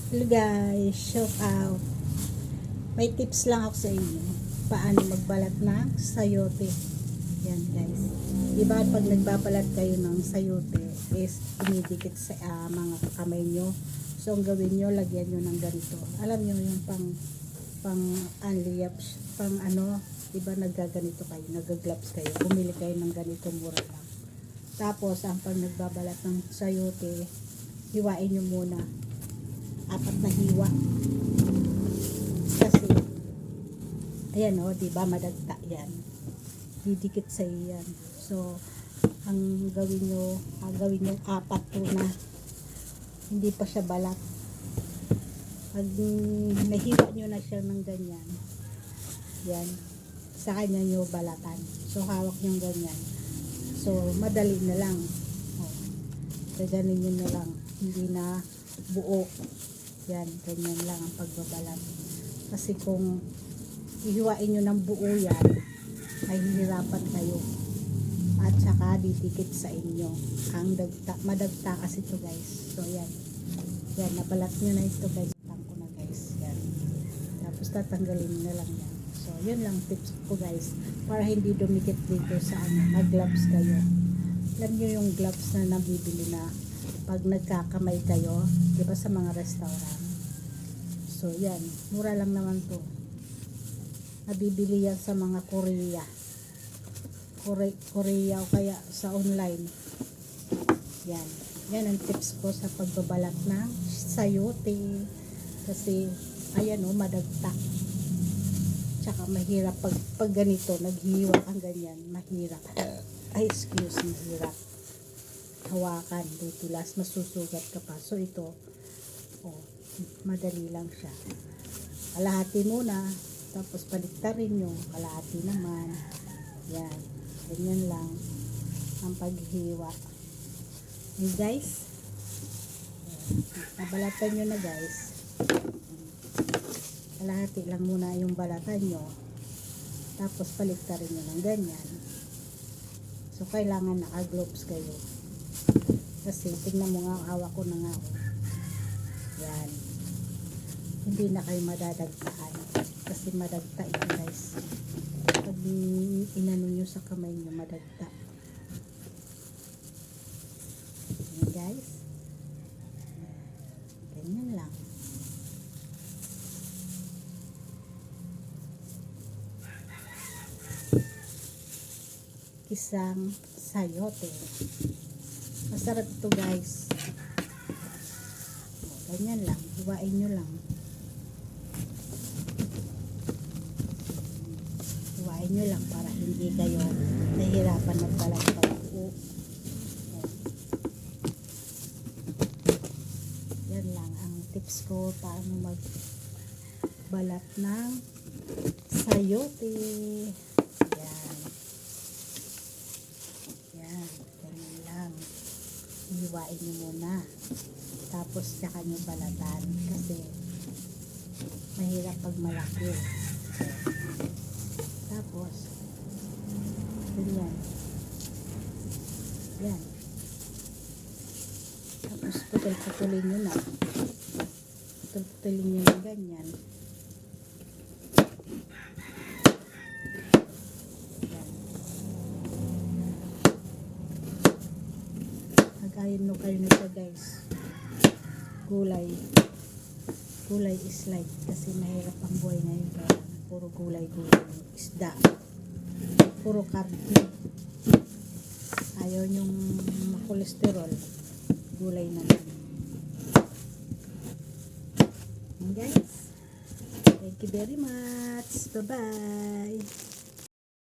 Hello guys, shout out. May tips lang ako sa inyo. Paano magbalat ng sayote. Yan guys. Diba pag nagbabalat kayo ng sayote is dumidikit sa mga kamay nyo. So ang gawin nyo, lagyan nyo ng ganito. Alam nyo yung pang unliyap, pang ano, diba naggaganito kayo, nagagloves kayo. Bumili kayo ng ganito, mura lang. Tapos ang pag nagbabalat ng sayote, hiwain nyo muna 4 na hiwa kasi ayan o, diba madagta yan, didikit sa iyan. So ang gawin nyo 4 to na hindi pa siya balat. Pag nahiwa nyo na siya ng ganyan, yan, sa kanya nyo balatan. So hawak nyo ganyan, so madali na lang. Gaganin nyo na lang, hindi na buo. Yan, ganyan lang ang pagbabalat. Kasi kung ihiwain nyo ng buo yan, ay hihirapan kayo. At saka didikit sa inyo. Ang madagta kasi ito guys. So yan. Yan, nabalat nyo na ito guys. Tangko na guys. Yan. Tapos tatanggalin na lang yan. So yun lang tips ko guys. Para hindi dumikit dito sa mag-gloves kayo. Alam nyo yung gloves na nabibili na pag nagkakamay kayo, di ba sa mga restaurant. So yan, mura lang naman to. Nabibili yan sa mga Korea o kaya sa online. Yan. Yan ang tips ko sa pagbabalat ng sayote. Kasi ayan o, madagta. Tsaka mahirap pag ganito, naghihiwa ang ganyan, mahirap. Ay, excuse me, hirap hawakan, dutulas, masusugat ka pa. So ito, madali lang siya. Kalahati muna, tapos paliktarin nyo, kalahati naman. Yan, ganyan lang ang paghiwa. Okay guys, nabalatan nyo na guys. Kalahati lang muna yung balatan nyo, tapos paliktarin nyo ng ganyan. So kailangan naka-gloves kayo. Kasi tingnan mo nga, hawak ko na nga ako. Yan. Hindi na kayo madadagtaan. Kasi madagta ito guys. Pag inano nyo sa kamay nyo, madagta. Yan guys. Ganyan lang. Isang sayote. Masarap ito guys. Ganyan lang, hiwain nyo lang. Hiwain nyo lang para hindi kayo nahihirapan magbalat pag buo. Yan lang ang tips ko paano magbalat ng sayote. Hiwain nyo muna, tapos tsaka nyo balatan kasi mahirap pag malaki. Tapos ganyan yan, tapos putol-putulin nyo na, putol-putulin nyo na ganyan. Ayun no kayo nito guys, gulay is life kasi mahirap ang buhay ngayon, kaya puro gulay, isda, puro karne. Ayaw yung cholesterol, gulay na lang. Guys, thank you very much, bye bye.